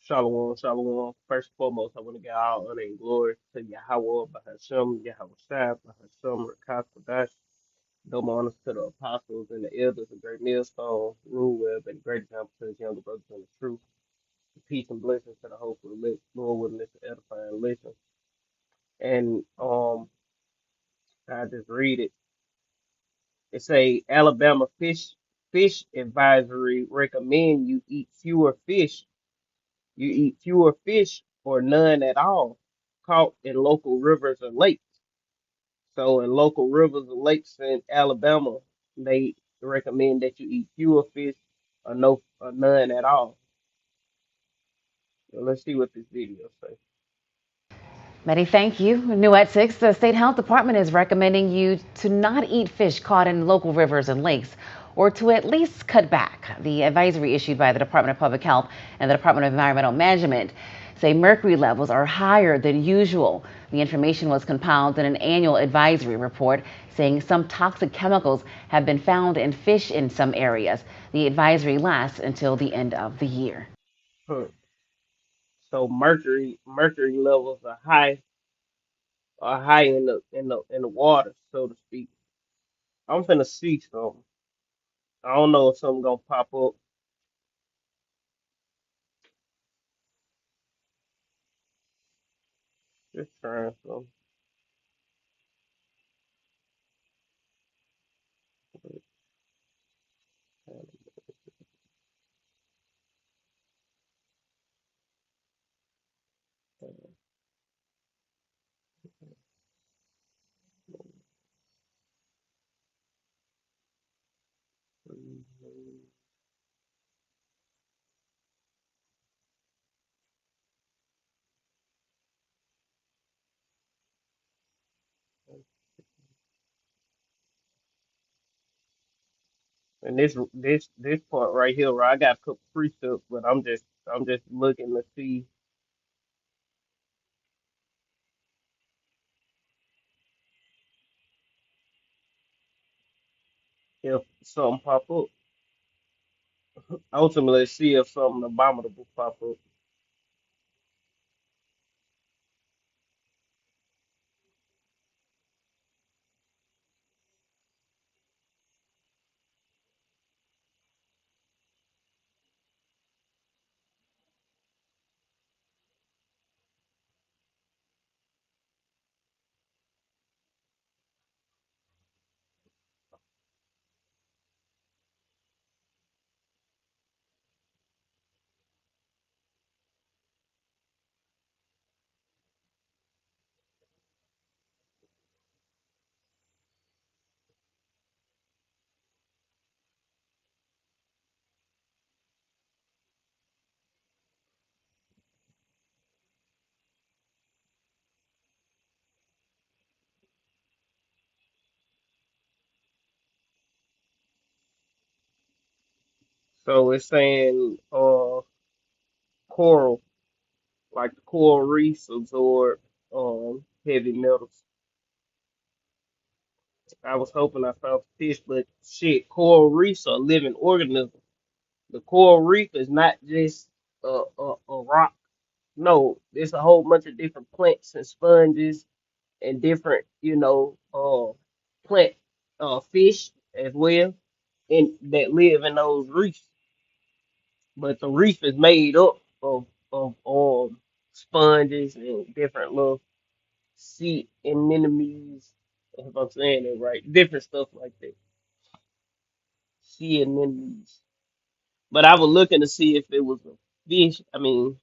Shalom, shalom. First and foremost, I want to get all honor and glory to Yahweh, Bahashem, Yahweh Shai, Bahashem, Rakah, double honors to the apostles and the elders, the great millstone, rule web, and great example to his younger brothers in the truth. Peace and blessings to the hopeful elect, Lord willing this to edify and listen. And I just read it. It say Alabama fish advisory recommend you eat fewer fish. You eat fewer fish or none at all caught in local rivers or lakes. So in local rivers or lakes in Alabama, they recommend that you eat fewer fish or no or none at all. So let's see what this video says. Many thank you. New at 6, the State Health Department is recommending you to not eat fish caught in local rivers and lakes, or to at least cut back. The advisory issued by the Department of Public Health and the Department of Environmental Management say mercury levels are higher than usual. The information was compiled in an annual advisory report saying some toxic chemicals have been found in fish in some areas. The advisory lasts until the end of the year. Huh. So mercury levels are high in the water, so to speak. I'm finna see something. I don't know if something gonna pop up. Just trying something. And this part right here, where I got a couple precepts, but I'm just looking to see if something pop up. Ultimately, see if something abominable pop up. So it's saying coral, like the coral reefs absorb heavy metals. I was hoping I found fish, but shit, coral reefs are living organisms. The coral reef is not just a rock. No, there's a whole bunch of different plants and sponges and different, plant fish as well, and that live in those reefs. But the reef is made up of sponges and different little sea anemones. If I'm saying it right, different stuff like that. Sea anemones. But I was looking to see if it was a fish. I mean,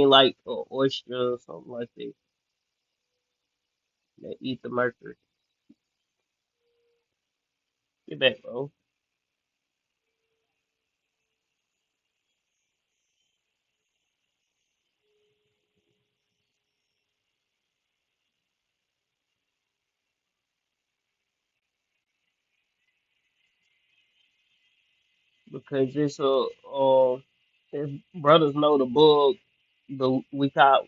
like an oyster or something like that that eat the mercury. Get back, bro. Because if brothers know the bug, we call,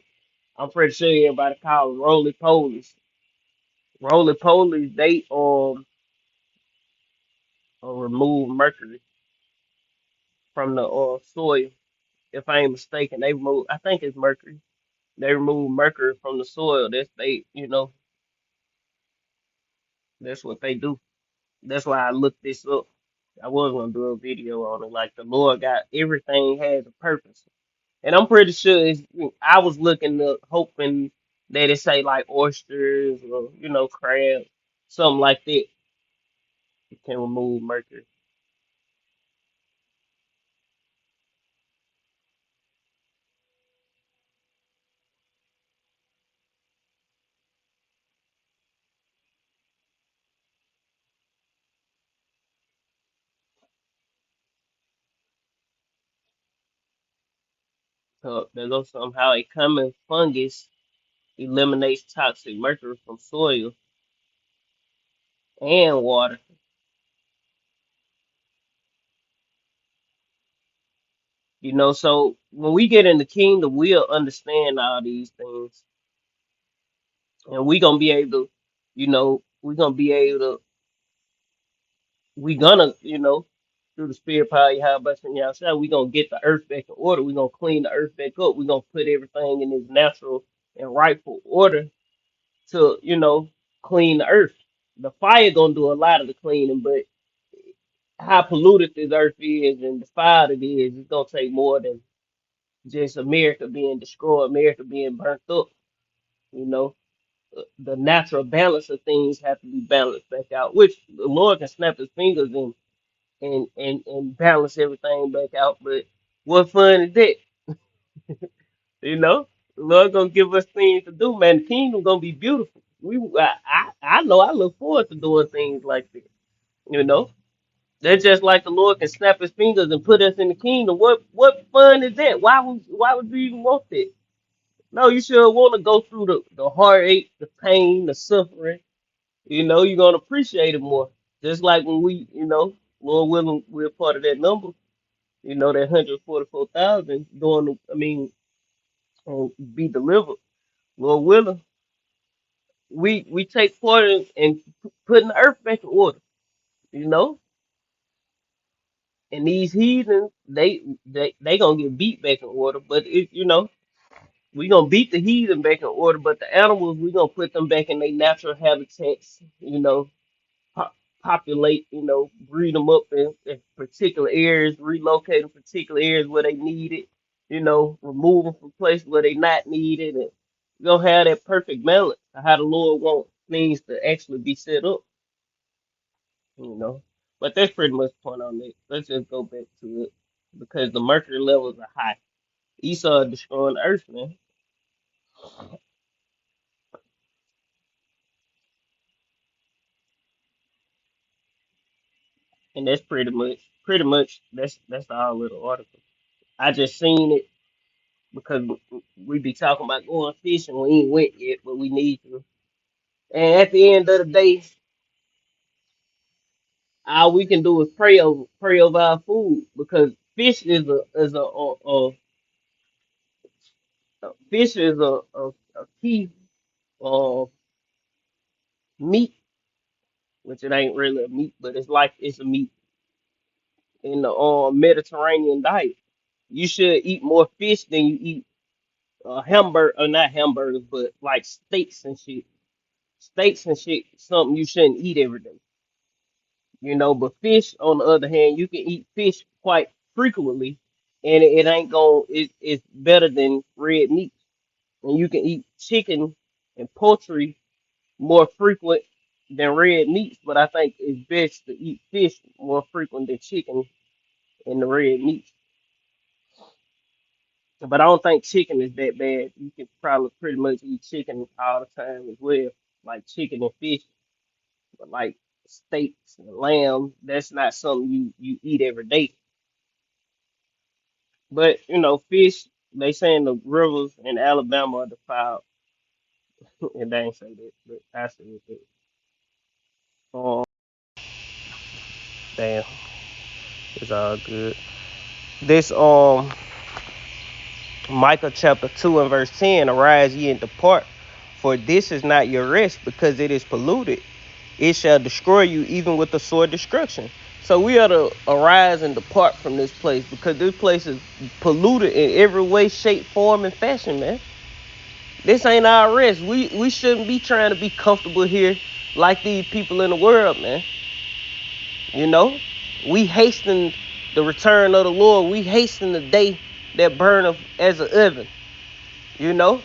I'm pretty sure everybody calls roly polies. Roly polies, they remove mercury. from the soil. If I ain't mistaken, they remove. I think it's mercury. They remove mercury from the soil. That's they, that's what they do. That's why I looked this up. I was gonna do a video on it. Like the Lord got everything has a purpose, and I'm pretty sure it's. I was looking up, hoping that it say like oysters or crab, something like that. It can remove mercury. So there goes somehow a common fungus eliminates toxic mercury from soil and water. So when we get in the kingdom, we'll understand all these things, and we gonna be able to, we gonna be able to, we gonna, through the spirit power, how about y'all say, we gonna get the earth back in order. We gonna clean the earth back up. We gonna put everything in its natural and rightful order to, clean the earth. The fire gonna do a lot of the cleaning, but how polluted this earth is and defiled it is, it's gonna take more than just America being destroyed, America being burnt up. You know, the natural balance of things have to be balanced back out, which the Lord can snap his fingers and balance everything back out. But what fun is that? You know, the Lord gonna give us things to do, man. The kingdom gonna be beautiful. I know I look forward to doing things like this. You know, that's just like the Lord can snap his fingers and put us in the kingdom. What fun is that? Why would you even want that? No, you should want to go through the heartache, the pain, the suffering. You're gonna appreciate it more. Just like when we, Lord willing, we're part of that number. That 144,000 doing. I mean, be delivered. Lord willing, we take part in putting the earth back in order. You know, and these heathens, they gonna get beat back in order. But we gonna beat the heathen back in order. But the animals, we gonna put them back in their natural habitats. po- Populate, breed them up in particular areas, relocate them particular areas where they need it, remove them from places where they not needed, and you gonna have that perfect balance of how the Lord wants things to actually be set up, you know. But that's pretty much the point on it. Let's just go back to it because the mercury levels are high. Esau is destroying the earth, man, and that's pretty much that's all of the article. I just seen it because we be talking about going fishing. We ain't went yet, but we need to. And at the end of the day, all we can do is pray over our food because fish is a key uh, meat, which it ain't really a meat, but it's like it's a meat in the Mediterranean diet. You should eat more fish than you eat hamburger or not hamburgers, but like steaks and shit. Steaks and shit, something you shouldn't eat every day. But fish, on the other hand, you can eat fish quite frequently, and it ain't going. It's better than red meat. And you can eat chicken and poultry more frequent than red meats, but I think it's best to eat fish more frequent than chicken and the red meat. But I don't think chicken is that bad. You can probably pretty much eat chicken all the time as well, like chicken and fish. But like steaks and lamb, that's not something you eat every day. But fish, they saying the rivers in Alabama are defiled, and they ain't say that, but I said that. Um, damn, it's all good. This Micah chapter 2 and verse 10, arise ye and depart, for this is not your rest, because it is polluted. It shall destroy you even with the sword destruction. So we ought to arise and depart from this place because this place is polluted in every way, shape, form, and fashion, man. This ain't our rest. We shouldn't be trying to be comfortable here like these people in the world, man. You know, we hasten the return of the Lord. We hasten the day that burneth as an oven. You know,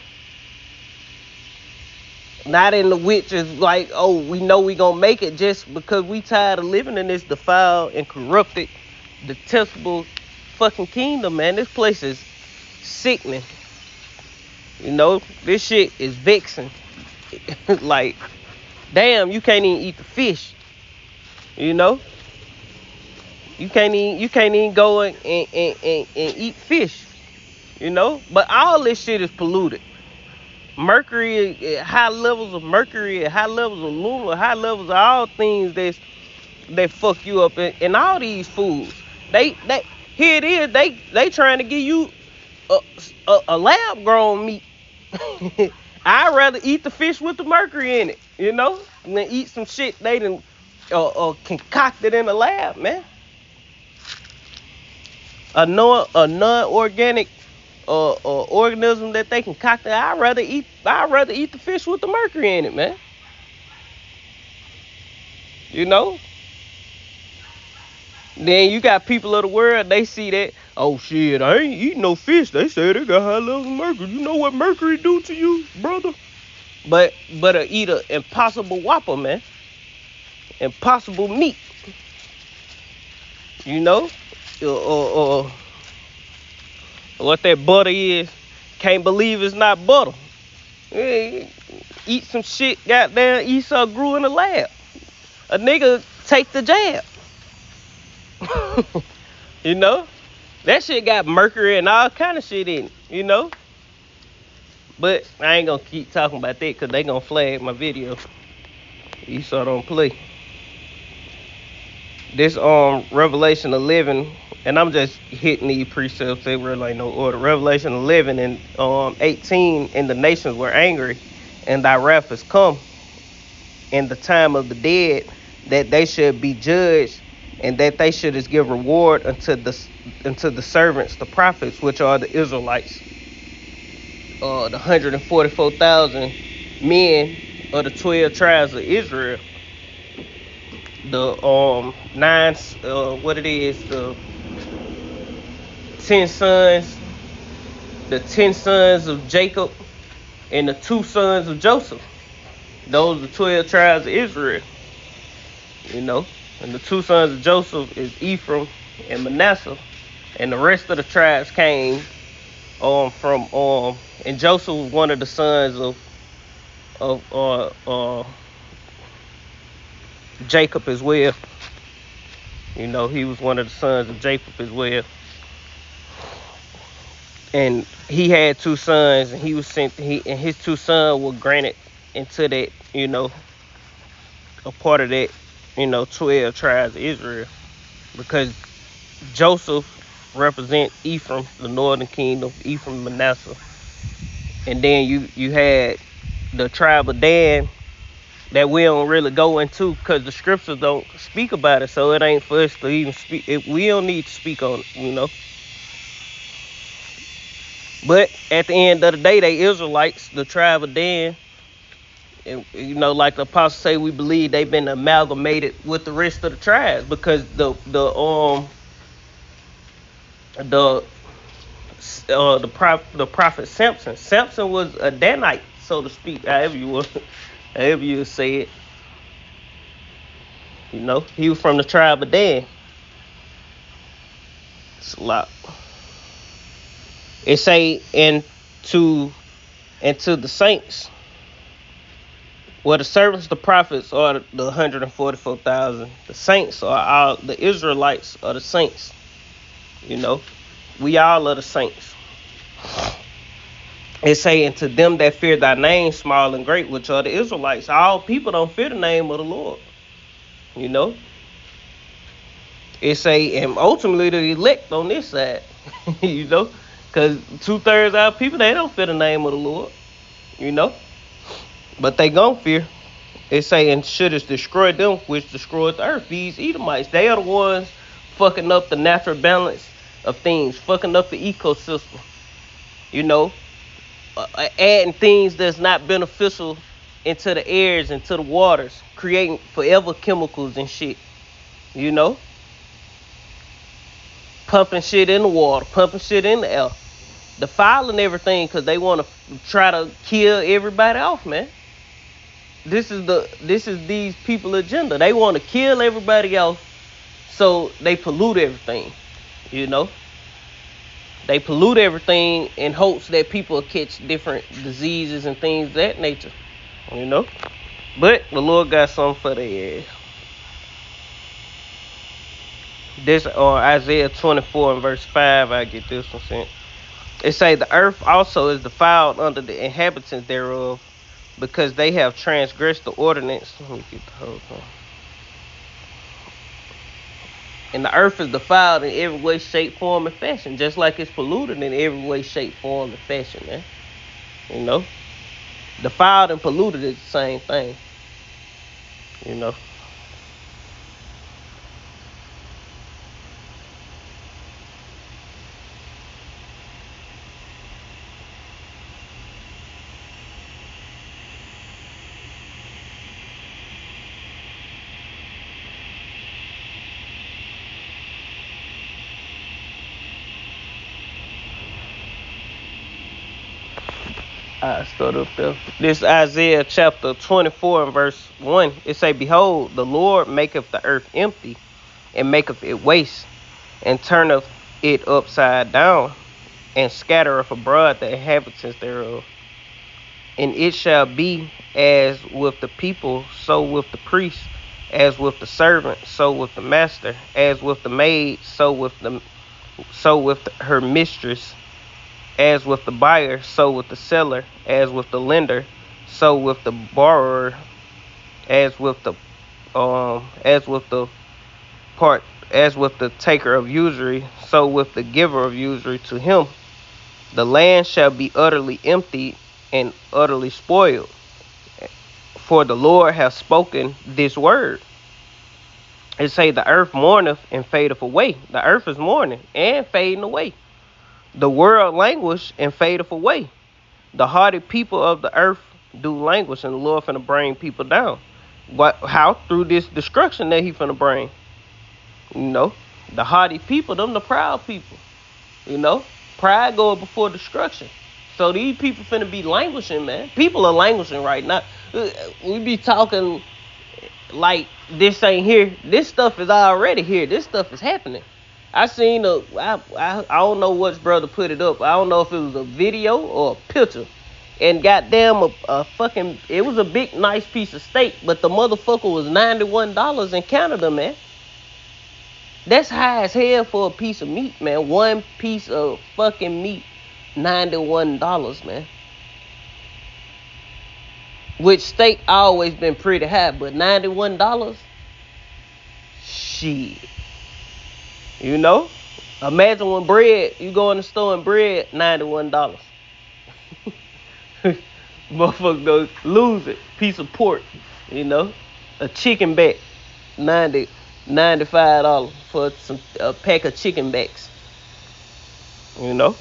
not in the which is like, oh, we know we gonna make it just because we tired of living in this defiled and corrupted, detestable fucking kingdom, man. This place is sickening. You know, this shit is vexing. Like, damn, you can't even eat the fish. You know, you can't even go and eat fish. You know, but all this shit is polluted. Mercury, high levels of mercury, high levels of lunar, high levels of all things that fuck you up. And all these foods, they here it is. They trying to give you a lab grown meat. I'd rather eat the fish with the mercury in it, you know, than eat some shit they done concocted in the lab, man. A non-organic organism that they concocted. I'd rather eat the fish with the mercury in it, man. You know. Then you got people of the world. They see that. Oh shit! I ain't eating no fish. They say they got high levels of mercury. You know what mercury do to you, brother? But eat a impossible whopper, man. Impossible meat. You know. Or what that butter is. Can't believe it's not butter. Hey, eat some shit, goddamn Esau grew in the lab. A nigga take the jab. You know? That shit got mercury and all kind of shit in it, you know? But I ain't gonna keep talking about that because they gonna flag my video. Esau don't play. This Revelation 11, and I'm just hitting these precepts, they were like no order. Revelation 11 and 18, and the nations were angry, and thy wrath is come in the time of the dead, that they should be judged, and that they should give reward unto the servants, the prophets, which are the Israelites, the 144,000 men of the 12 tribes of Israel. The nine, what it is, the 10 sons, the 10 sons of Jacob, and the 2 sons of Joseph. Those are the 12 tribes of Israel. You know, and the 2 sons of Joseph is Ephraim and Manasseh, and the rest of the tribes came from and Joseph was one of the sons of Jacob as well. You know, he was one of the sons of Jacob as well. And he had 2 sons, and he was sent. And his 2 sons were granted into that, you know, a part of that, you know, 12 tribes of Israel, because Joseph represent Ephraim, the northern kingdom, Ephraim, Manasseh, and then you had the tribe of Dan that we don't really go into because the scriptures don't speak about it, so it ain't for us to even speak. We don't need to speak on it, you know. But at the end of the day, they Israelites, the tribe of Dan. And, you know, like the apostles say, we believe they've been amalgamated with the rest of the tribes because the prophet Samson was a Danite, so to speak, however you would say it. You know, he was from the tribe of Dan. It's a lot. It say into the saints. Well, the servants, the prophets, are the 144,000. The saints are all the Israelites, are the saints. You know, we all are the saints. It say, and to them that fear thy name, small and great, which are the Israelites. All people don't fear the name of the Lord. You know, it say, and ultimately the elect on this side. You know, because 2/3 of our people, they don't fear the name of the Lord. You know, but they gon' fear. It's saying should it destroy them which destroyed the earth. These Edomites, they are the ones fucking up the natural balance of things, fucking up the ecosystem. You know, adding things that's not beneficial into the airs, into the waters, creating forever chemicals and shit. You know, pumping shit in the water, pumping shit in the air, defiling everything because they want to try to kill everybody off, man. This is these people agenda. They want to kill everybody else, so they pollute everything. You know, they pollute everything in hopes that people will catch different diseases and things of that nature. You know, but the Lord got something for their ass. This or Isaiah 24 and verse 5. I get this one sent. It say the earth also is defiled under the inhabitants thereof, because they have transgressed the ordinance. Let me get the whole thing. And the earth is defiled in every way, shape, form, and fashion, just like it's polluted in every way, shape, form, and fashion, man. You know, defiled and polluted is the same thing. You know. I start up there. This Isaiah chapter 24 and verse 1. It say, behold, the Lord maketh the earth empty, and maketh it waste, and turneth it upside down, and scattereth abroad the inhabitants thereof. And it shall be as with the people, so with the priest, as with the servant, so with the master, as with the maid, so with her mistress, as with the buyer, so with the seller, as with the lender, so with the borrower, as with the part, as with the taker of usury, so with the giver of usury to him. The land shall be utterly emptied and utterly spoiled, for the Lord hath spoken this word. It say the earth mourneth and fadeth away. The earth is mourning and fading away. The world languish and fadeth away. The hardy people of the earth do languish, and the Lord finna bring people down. What? How? Through this destruction that he finna bring. You know, the hardy people, them the proud people. You know, pride goes before destruction. So these people finna be languishing, man. People are languishing right now. We be talking like this ain't here. This stuff is already here. This stuff is happening. I seen I don't know which brother put it up. I don't know if it was a video or a picture. And goddamn a fucking, it was a big nice piece of steak, but the motherfucker was $91 in Canada, man. That's high as hell for a piece of meat, man. One piece of fucking meat, $91, man. Which steak always been pretty high, but $91? Shit. You know? Imagine when bread, you go in the store and bread, $91. Motherfucker go lose it. Piece of pork, you know? A chicken back, $95 for a pack of chicken backs. You know?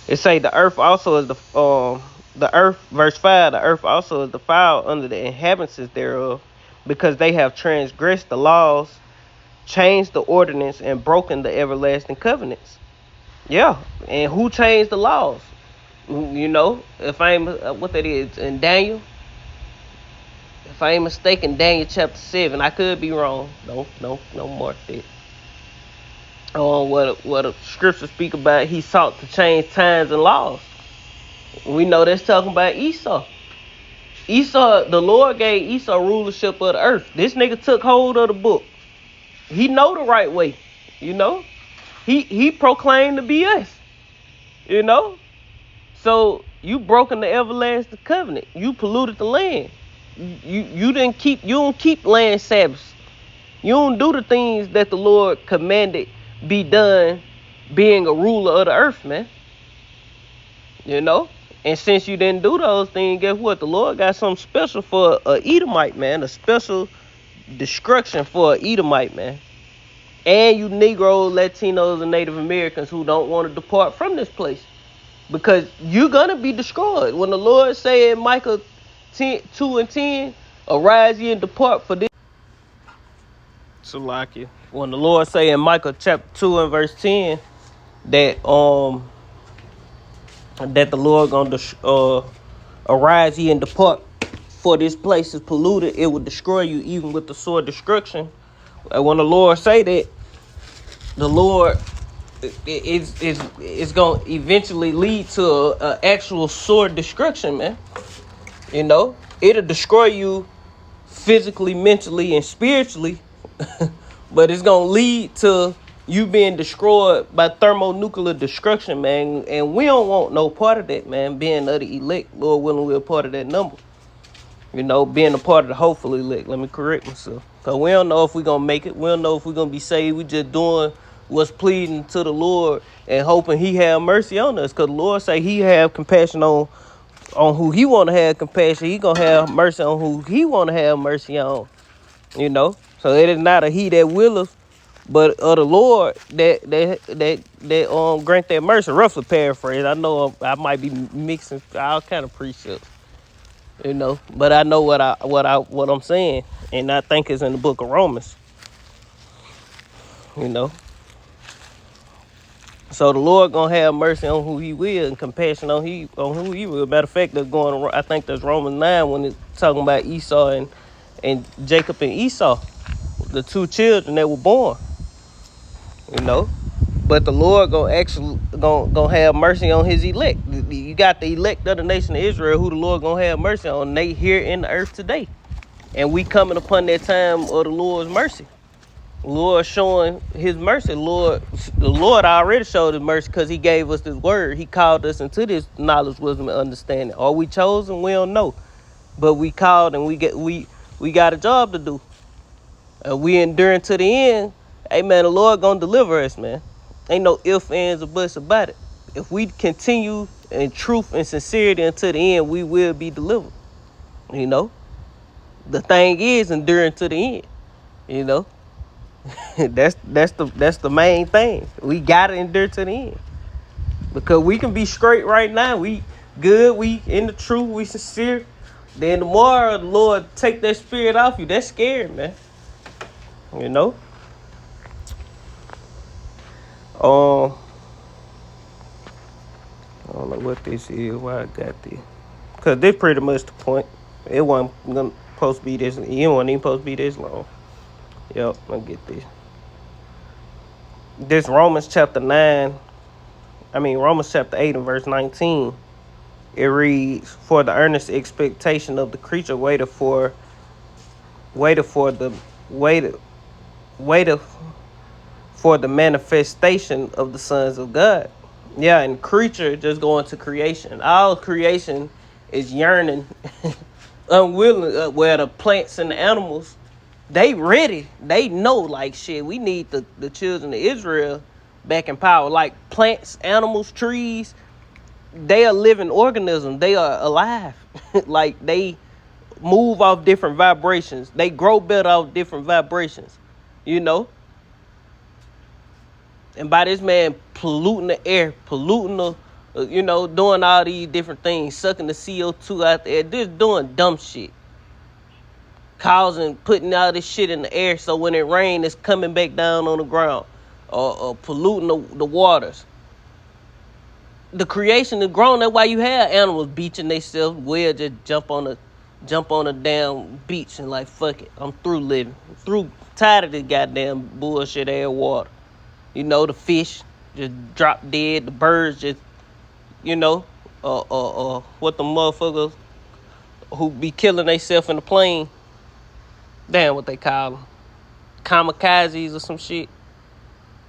It say the earth also is the earth, verse 5, the earth also is defiled under the inhabitants thereof, because they have transgressed the laws, changed the ordinance, and broken the everlasting covenants. Yeah, and who changed the laws? You know, if I ain't what that is in Daniel, if I ain't mistaken, Daniel chapter 7. I could be wrong. No mark that. What the scriptures speak about, he sought to change times and laws. We know that's talking about Esau. Esau, the Lord gave Esau rulership of the earth. This nigga took hold of the book. He know the right way. You know, he proclaimed to be us. You know, so you broken the everlasting covenant. You polluted the land. You don't keep land Sabbaths. You don't do the things that the Lord commanded be done, being a ruler of the earth, man. You know, And since you didn't do those things, guess what? The Lord got something special for a Edomite, man. A special destruction for a Edomite, man. And you Negroes, Latinos, and Native Americans who don't want to depart from this place. Because you're going to be destroyed. When the Lord said in Micah 2:10, arise ye and depart for this. Salakia. When the Lord say in Micah chapter 2 and verse 10 that the Lord gonna arise ye and depart, for this place is polluted, it will destroy you even with the sword destruction. And when the Lord say that, the Lord it's gonna eventually lead to a actual sword destruction, man. You know, it'll destroy you physically, mentally, and spiritually, but it's gonna lead to you being destroyed by thermonuclear destruction, man. And we don't want no part of that, man. Being of the elect, Lord willing, we're a part of that number. You know, being a part of the hopeful elect. Let me correct myself. Because we don't know if we're going to make it. We don't know if we're going to be saved. We just doing what's pleasing to the Lord and hoping he have mercy on us. Because the Lord say he have compassion on who he want to have compassion. He going to have mercy on who he want to have mercy on. You know? So it is not a he that willeth, but of the Lord that grant that mercy. Roughly paraphrase. I know I might be mixing all kind of precepts. You know, but I know what I'm saying, and I think it's in the book of Romans. You know, so the Lord gonna have mercy on who He will and compassion on who He will. Matter of fact, that's going. I think that's Romans 9 when it's talking about Esau and Jacob and Esau, the two children that were born. You know, but the Lord gonna have mercy on His elect. You got the elect of the nation of Israel, who the Lord gonna have mercy on. They here in the earth today. And we coming upon that time of the Lord's mercy. Lord showing his mercy. The Lord already showed his mercy because he gave us this word. He called us into this knowledge, wisdom, and understanding. Are we chosen? We don't know. But we called and we got a job to do. And we enduring to the end. Hey man, the Lord gonna deliver us, man. Ain't no ifs, ands, or buts about it. If we continue in truth and sincerity until the end, we will be delivered. You know? The thing is enduring to the end. You know, that's the main thing. We gotta endure to the end because we can be straight right now. We good. We in the truth. We sincere. Then tomorrow, the Lord take that spirit off you. That's scary, man. You know. I don't know what this is. Why I got this? Cause this pretty much the point. It wasn't supposed to be this. It wasn't even supposed to be this long. Yep, I'll get this. This Romans chapter 8 and verse 19. It reads, "For the earnest expectation of the creature waited for the manifestation of the sons of God." Yeah, and creature just going to creation. All creation is yearning, unwilling. Where the plants and the animals, they ready. They know like shit. We need the children of Israel back in power. Like plants, animals, trees, they are living organisms. They are alive. Like they move off different vibrations. They grow better off different vibrations. You know? And by this man polluting the air, polluting doing all these different things, sucking the CO2 out there, just doing dumb shit. Putting all this shit in the air so when it rains, it's coming back down on the ground. Or polluting the waters. The creation is grown. That's why you have animals beaching themselves. Whale just jump on a damn beach and like, fuck it, I'm through living. Tired of this goddamn bullshit air water. You know, the fish just drop dead. The birds just, what the motherfuckers who be killing themselves in the plane. Damn, what they call them. Kamikazes or some shit.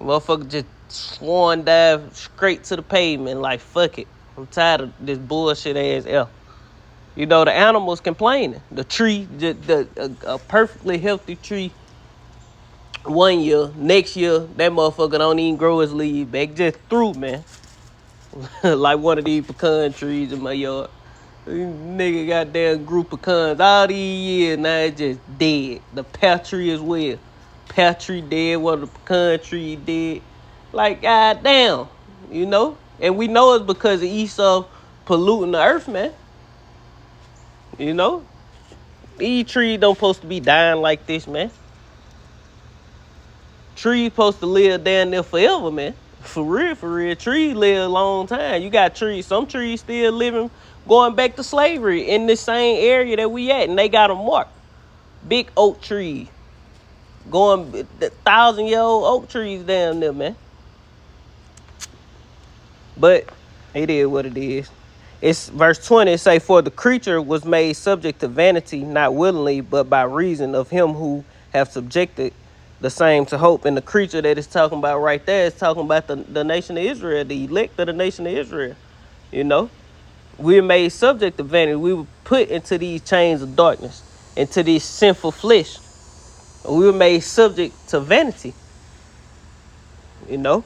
Motherfucker just swan dive straight to the pavement like, fuck it. I'm tired of this bullshit ass air. You know, the animals complaining. The tree, a perfectly healthy tree, 1 year, next year, that motherfucker don't even grow his leaves back. Just through, man. Like one of these pecan trees in my yard. Nigga goddamn group of pecans all these years, now it's just dead. The pear tree as well. Pear tree dead, one of the pecan tree dead. Like, goddamn, you know? And we know it's because of Esau polluting the earth, man. You know? These trees don't supposed to be dying like this, man. Trees supposed to live down there forever, man. For real. Trees live a long time. You got trees, some trees still living, going back to slavery in this same area that we at, and they got them marked. Big oak trees. Going 1,000-year-old oak trees down there, man. But it is what it is. It's verse 20, it say, for the creature was made subject to vanity, not willingly, but by reason of him who have subjected the same to hope. And the creature that it's talking about right there is talking about the nation of Israel, the elect of the nation of Israel. You know, we're made subject to vanity. We were put into these chains of darkness, into this sinful flesh. We were made subject to vanity. You know,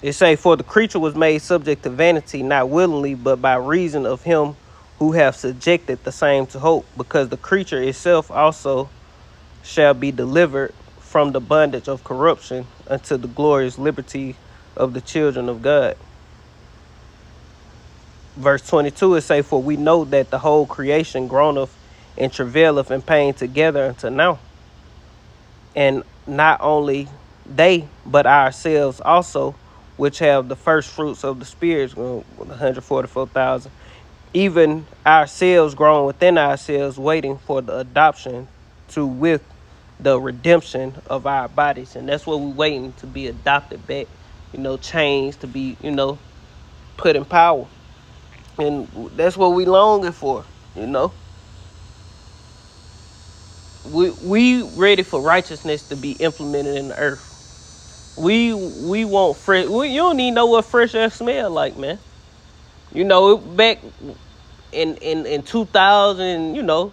it say, for the creature was made subject to vanity, not willingly, but by reason of him who have subjected the same to hope, because the creature itself also shall be delivered from the bondage of corruption unto the glorious liberty of the children of God. Verse 22, it say, for we know that the whole creation groaneth and travaileth in pain together until now. And not only they, but ourselves also, which have the first fruits of the spirits, 144,000, even ourselves grown within ourselves, waiting for the adoption to with the redemption of our bodies. And that's what we're waiting to be adopted back, changed, to be, put in power. And that's what we longing for, We ready for righteousness to be implemented in the earth. We want fresh. You don't even know what fresh air smell like, man. Back in 2000,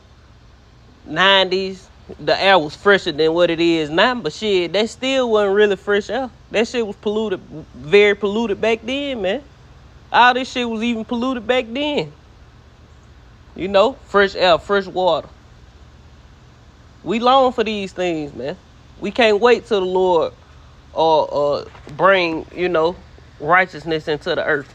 90s, the air was fresher than what it is now. But shit, that still wasn't really fresh air. That shit was polluted, very polluted back then, man. All this shit was even polluted back then. Fresh air, fresh water. We long for these things, man. We can't wait till the Lord bring, righteousness into the earth.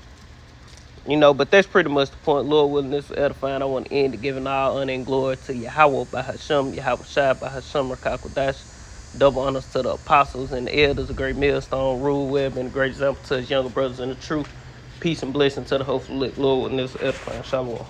But that's pretty much the point. Lord willing, this is edifying. I want to end it giving all honor and glory to Yahweh by Hashem, Yahweh Shai by Hashem Rakakwadash. Double honors to the apostles and the elders, a great millstone, Rule Webb, and a great example to his younger brothers in the truth. Peace and blessing to the hopeful Lord willing, this is edifying. Shalom.